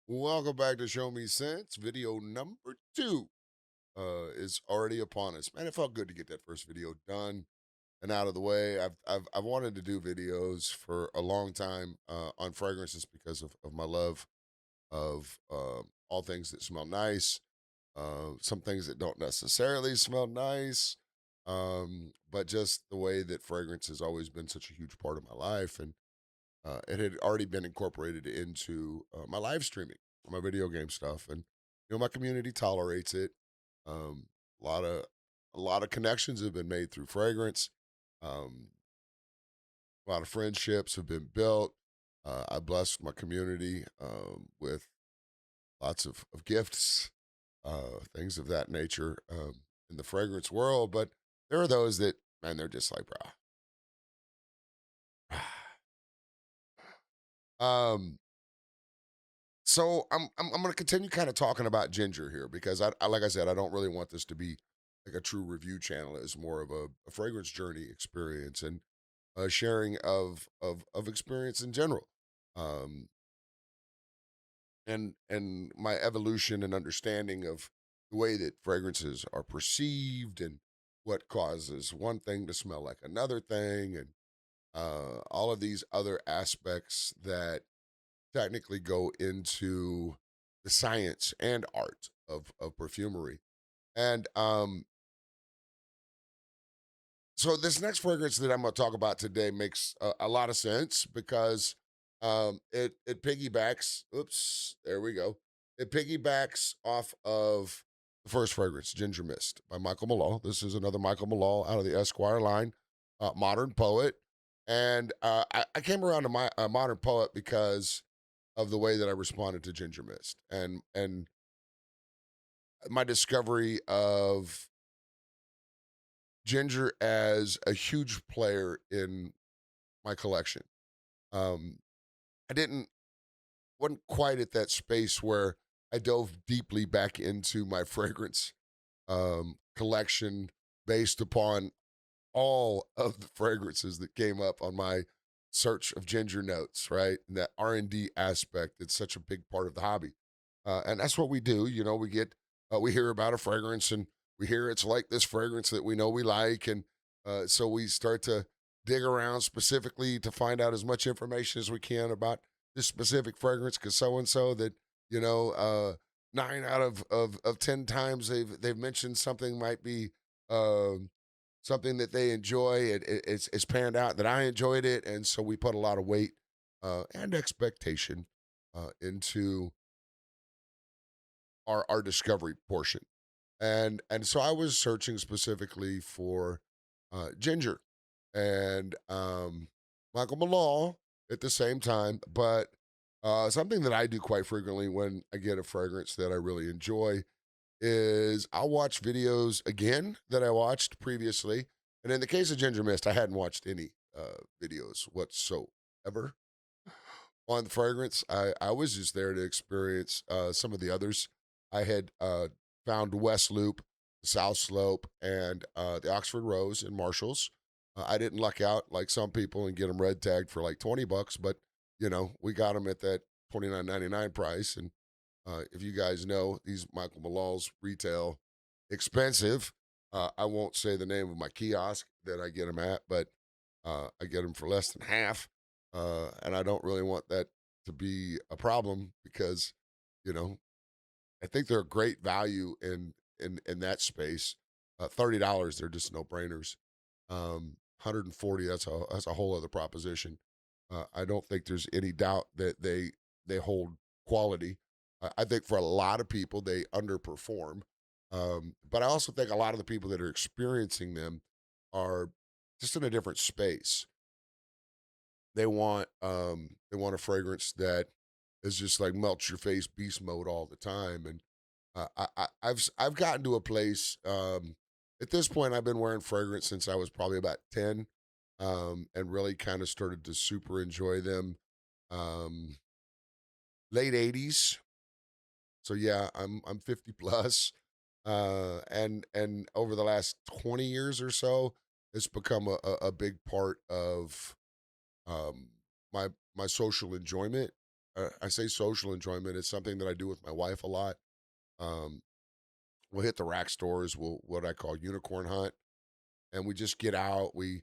Welcome back to Show Me Sense. Video number two is already upon us. Man, it felt good to get that first video done and out of the way. I've wanted to do videos for a long time on fragrances because of my love of all things that smell nice, some things that don't necessarily smell nice, but just the way that fragrance has always been such a huge part of my life. And it had already been incorporated into my live streaming, my video game stuff, and my community tolerates it. Um, a lot of a lot of connections have been made through fragrance. Um, a lot of friendships have been built. I blessed my community with lots of gifts, things of that nature in the fragrance world. But there are those that, man, they're just like, bruh. um, So I'm going to continue kind of talking about ginger here because like I said, I don't really want this to be like a true review channel. It's more of a fragrance journey experience and a sharing of experience in general, um, and my evolution and understanding of the way that fragrances are perceived and what causes one thing to smell like another thing, and all of these other aspects that technically go into the science and art of perfumery. And so this next fragrance that I'm going to talk about today makes a lot of sense because it piggybacks. Oops, there we go. It piggybacks off of the first fragrance, Ginger Mist by Michael Malul. This is another Michael Malul out of the Esquire line, Modern Poet. And I came around to my Modern Poet because of the way that I responded to Ginger Mist and my discovery of ginger as a huge player in my collection. Um, I didn't wasn't quite at that space where I dove deeply back into my fragrance collection based upon all of the fragrances that came up on my search of ginger notes, right? And that R&D aspect, it's such a big part of the hobby. And that's what we do. We hear about a fragrance and we hear it's like this fragrance that we know we like. And so we start to dig around specifically to find out as much information as we can about this specific fragrance because so and so that, you know, uh, nine out of 10 times they've mentioned something might be um, something that they enjoy. It's panned out that I enjoyed it. And so we put a lot of weight and expectation into our discovery portion. And so I was searching specifically for ginger and Michael Malal at the same time, but something that I do quite frequently when I get a fragrance that I really enjoy is I'll watch videos again that I watched previously. And in the case of Ginger Mist, I hadn't watched any videos whatsoever on the fragrance. I was just there to experience some of the others. I had found West Loop, the South Slope, and the Oxford Rose in Marshalls. I didn't luck out like some people and get them red tagged for like $20, but we got them at that 29.99 price. And if you guys know, these Michael Malals retail expensive. I won't say the name of my kiosk that I get them at, but I get them for less than half. And I don't really want that to be a problem because, you know, I think they're a great value in that space. $30, they're just no brainers. 140, that's a whole other proposition. I don't think there's any doubt that they hold quality. I think for a lot of people they underperform, but I also think a lot of the people that are experiencing them are just in a different space. They want a fragrance that is just like melts your face beast mode all the time. And I've gotten to a place at this point. I've been wearing fragrance since I was probably about 10, and really kind of started to super enjoy them. Um, Late 80s. So yeah, I'm 50 plus. And over the last 20 years or so, it's become a big part of um my social enjoyment. I say social enjoyment. It's something that I do with my wife a lot. Um, we'll hit the rack stores. We'll what I call unicorn hunt, and we just get out. We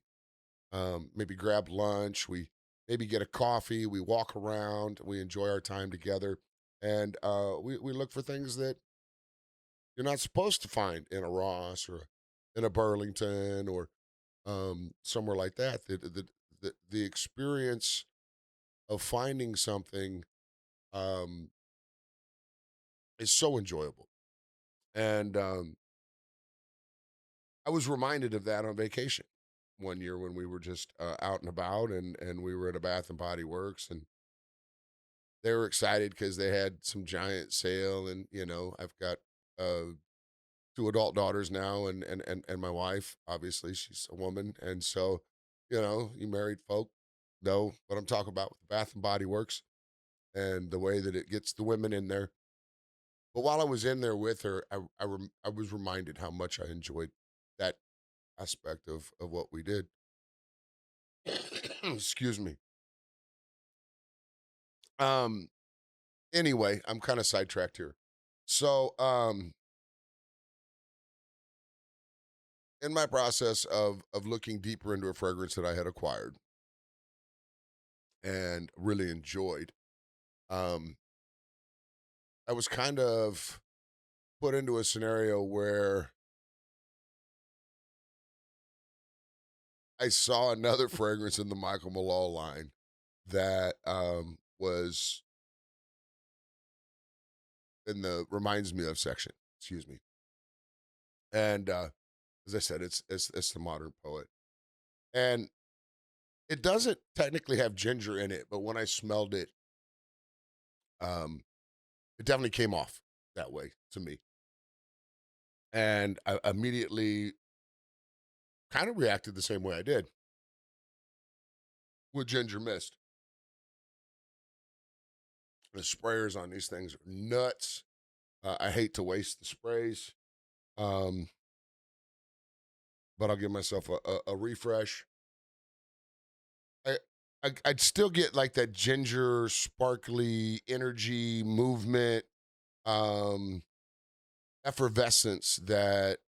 maybe grab lunch. We maybe get a coffee. We walk around. We enjoy our time together, and we look for things that you're not supposed to find in a Ross or in a Burlington or somewhere like that. The experience of finding something um, is so enjoyable. And I was reminded of that on vacation one year when we were just out and about, and we were at a Bath and Body Works, and they were excited because they had some giant sale, and I've got uh, two adult daughters now, and my wife. Obviously, she's a woman, and so you married folk know what I'm talking about with the Bath and Body Works and the way that it gets the women in there. But while I was in there with her, I was reminded how much I enjoyed that aspect of what we did. Excuse me. Um. Anyway, I'm kind of sidetracked here. So, in my process of looking deeper into a fragrance that I had acquired and really enjoyed, um, I was kind of put into a scenario where I saw another fragrance in the Michael Malul line that was in the reminds me of section. Excuse me. And as I said, it's the modern poet, and it doesn't technically have ginger in it, but when I smelled it, um, it definitely came off that way to me, and I immediately kind of reacted the same way I did with ginger mist. The sprayers on these things are nuts. I hate to waste the sprays, um, but I'll give myself a refresh. I, I'd still get like that ginger, sparkly energy, movement, um, effervescence that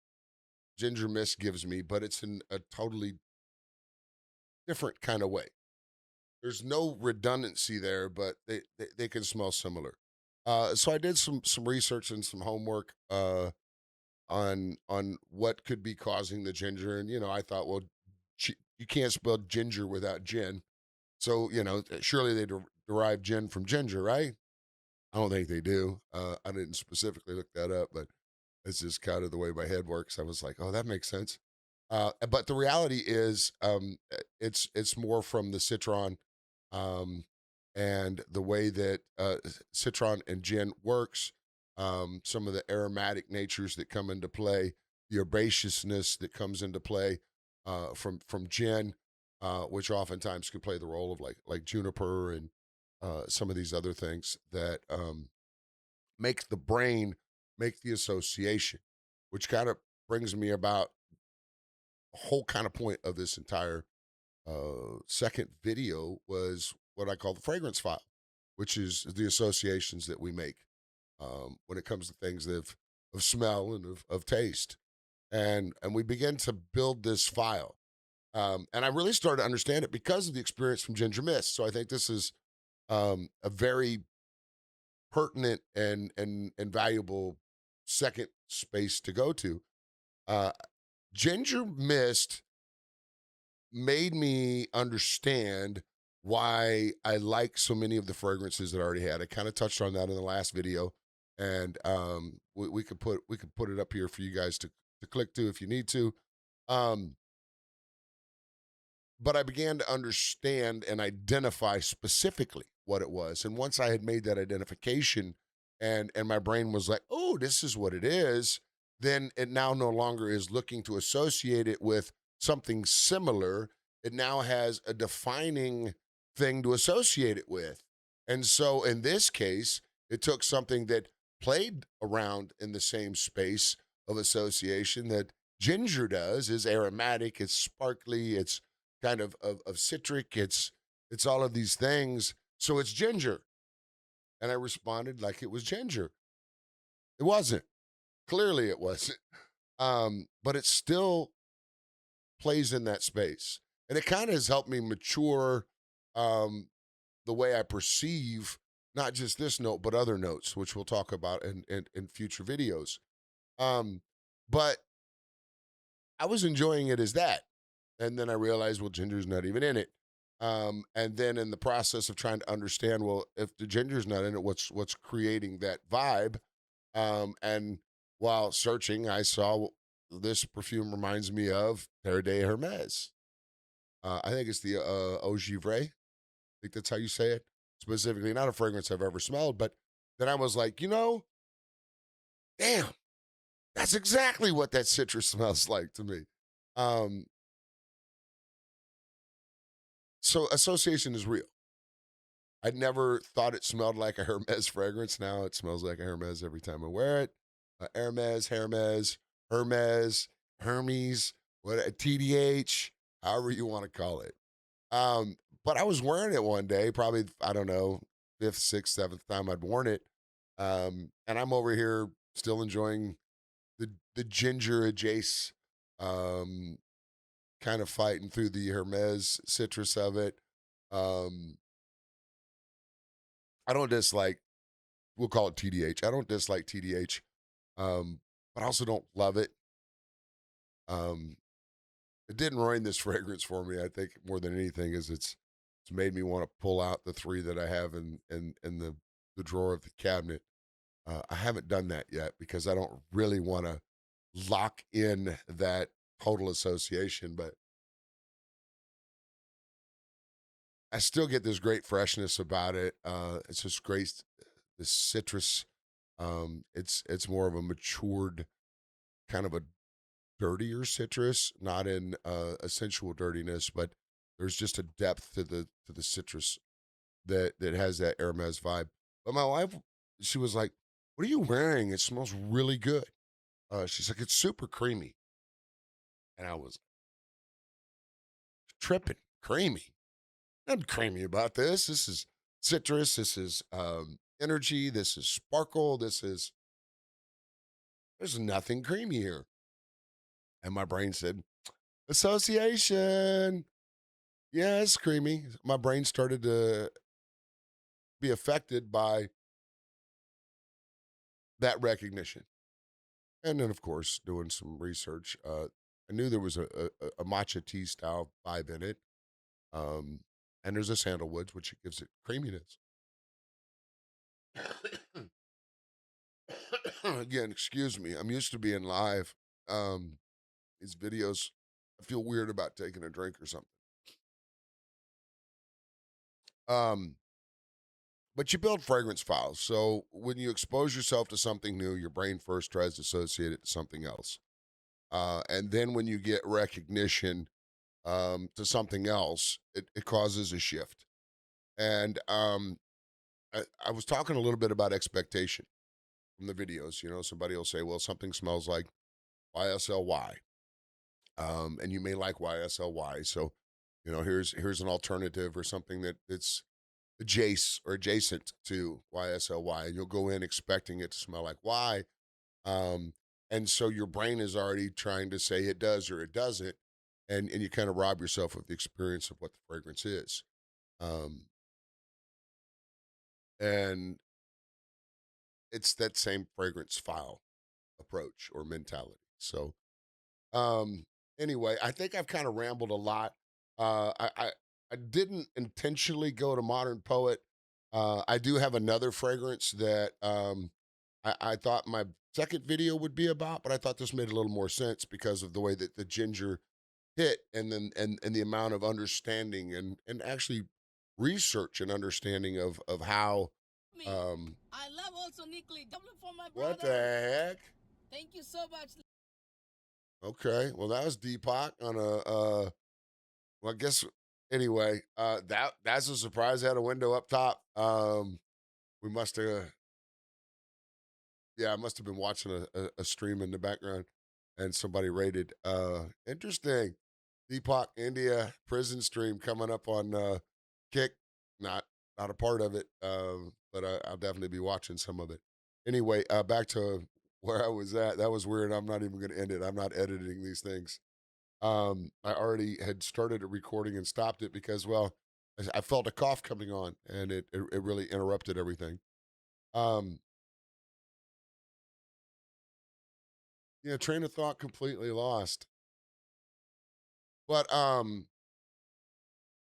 ginger mist gives me, but it's in a totally different kind of way. There's no redundancy there, but they can smell similar. So I did some research and some homework on what could be causing the ginger, and I thought, well, you can't spell ginger without gin, so surely they derive gin from ginger, right? I don't think they do. I didn't specifically look that up, but it's just kind of the way my head works. I was like, oh, that makes sense. But the reality is, it's more from the citron, um, and the way that citron and gin works. Some of the aromatic natures that come into play, the herbaceousness that comes into play from gin, which oftentimes can play the role of like juniper and some of these other things that make the brain make the association, which kind of brings me about the whole kind of point of this entire second video was what I call the fragrance file, which is the associations that we make when it comes to things of smell and of taste. And we begin to build this file. And I really started to understand it because of the experience from Ginger Mist. So I think this is a very pertinent and valuable second space to go to. Uh, Ginger Mist made me understand why I like so many of the fragrances that I already had. I kind of touched on that in the last video, and we could put it up here for you guys to click to if you need to. Um, but I began to understand and identify specifically what it was. And once I had made that identification and my brain was like, "Oh, this is what it is," then it now no longer is looking to associate it with something similar. It now has a defining thing to associate it with. And so in this case, it took something that played around in the same space of association that ginger does, is aromatic, it's sparkly, it's kind of citric. It's all of these things. So it's ginger. And I responded like it was ginger. It wasn't. Clearly it wasn't. But it still plays in that space. And it kind of has helped me mature um, the way I perceive not just this note, but other notes, which we'll talk about in future videos. Um, but I was enjoying it as that. And then I realized, well, ginger's not even in it. And then in the process of trying to understand, well, if the ginger's not in it, what's creating that vibe? And while searching, I saw this perfume reminds me of Terre de Hermes. I think it's the Eau Givre. I think that's how you say it. Specifically, not a fragrance I've ever smelled, but then I was like, damn, that's exactly what that citrus smells like to me. Um, so association is real. I never thought it smelled like a Hermes fragrance. Now it smells like a Hermes every time I wear it. Hermes, Hermes, what TDH, however you want to call it. But I was wearing it one day, probably I don't know, fifth, sixth, seventh time I'd worn it, and I'm over here still enjoying the ginger adjace, um, kind of fighting through the Hermes citrus of it. Um, I don't dislike. We'll call it TDH. I don't dislike TDH, but I also don't love it. Um, it didn't ruin this fragrance for me. I think more than anything is it's made me want to pull out the three that I have in the drawer of the cabinet. I haven't done that yet because I don't really want to lock in that total association, but I still get this great freshness about it. It's just great, this citrus. It's more of a matured kind of a dirtier citrus, not in a sensual dirtiness, but there's just a depth to the citrus that has that Hermes vibe. But my wife, she was like, "What are you wearing? It smells really good." She's like, "It's super creamy," and I was tripping. Creamy? Nothing creamy about this. This is citrus. This is energy. This is sparkle. There's nothing creamy here. And my brain said, "Association." Yeah, it's creamy. My brain started to be affected by that recognition. And then, of course, doing some research, I knew there was a matcha tea style vibe in it. Um, and there's a sandalwood, which gives it creaminess. Again, excuse me. I'm used to being live. Um, these videos, I feel weird about taking a drink or something. Um, but you build fragrance files. So when you expose yourself to something new, your brain first tries to associate it to something else. And then when you get recognition to something else, it causes a shift. And I was talking a little bit about expectation from the videos. Somebody will say, well, something smells like YSLY. And you may like YSLY. So, here's an alternative or something that's adjacent to YSLY. And you'll go in expecting it to smell like Y. Um, and so your brain is already trying to say it does or it doesn't. And you kind of rob yourself of the experience of what the fragrance is. Um, and it's that same fragrance file approach or mentality. So, um, anyway, I think I've kind of rambled a lot. I didn't intentionally go to Modern Poet. I do have another fragrance that I thought my second video would be about, but I thought this made a little more sense because of the way that the ginger hit, and then and the amount of understanding and actually research and understanding of how um I love also Nickly. Double for my brother. what the heck? Thank you so much. Okay, well that was Deepak on a well I guess anyway, that's a surprise. I had a window up top. We must have yeah, I must have been watching a stream in the background and somebody rated interesting. Deepak India prison stream coming up on Kick. Not a part of it. but I'll definitely be watching some of it. Anyway, back to where I was at. That was weird. I'm not even going to end it. I'm not editing these things. I already had started a recording and stopped it because, well, I felt a cough coming on, and it really interrupted everything. Um, yeah, train of thought completely lost. But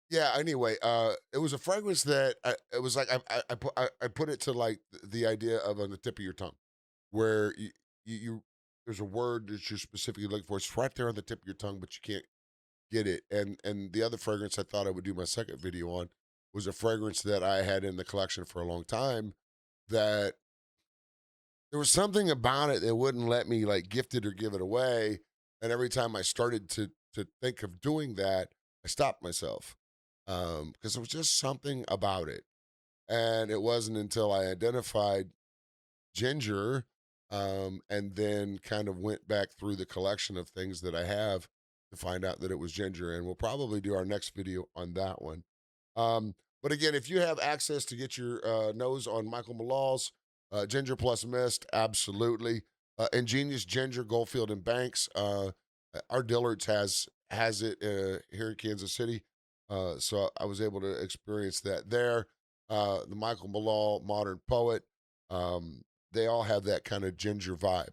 yeah. Anyway, it was a fragrance that it was like I put it to like the idea of on the tip of your tongue, where you there's a word that you're specifically looking for. It's right there on the tip of your tongue, but you can't get it. And the other fragrance I thought I would do my second video on was a fragrance that I had in the collection for a long time that there was something about it that wouldn't let me like gift it or give it away. And every time I started to think of doing that, I stopped myself. Because there was just something about it. And it wasn't until I identified ginger, and then kind of went back through the collection of things that I have to find out that it was ginger. And we'll probably do our next video on that one. But again, if you have access to get your nose on Michael Malul's Ginger Plus Mist, absolutely. Ingenious Ginger, Goldfield and Banks. Our Dillard's has it here in Kansas City, so I was able to experience that there. The Michael Malul Modern Poet. Um, they all have that kind of ginger vibe.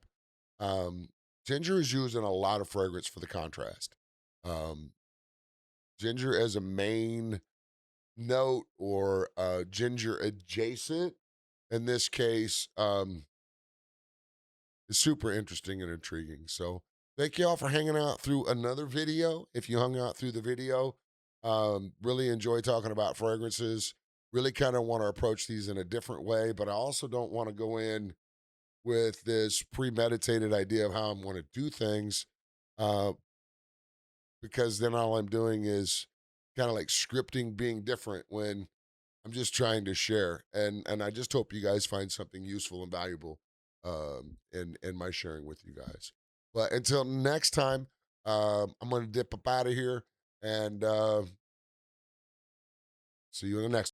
Um, Ginger is used in a lot of fragrance for the contrast. Um, Ginger as a main note or ginger adjacent in this case is super interesting and intriguing. So thank you all for hanging out through another video. If you hung out through the video, really enjoy talking about fragrances. Really kind of want to approach these in a different way, but I also don't want to go in with this premeditated idea of how I'm going to do things, uh, because then all I'm doing is kind of like scripting being different when I'm just trying to share. And I just hope you guys find something useful and valuable in my sharing with you guys. But until next time, I'm going to dip up out of here and see you in the next.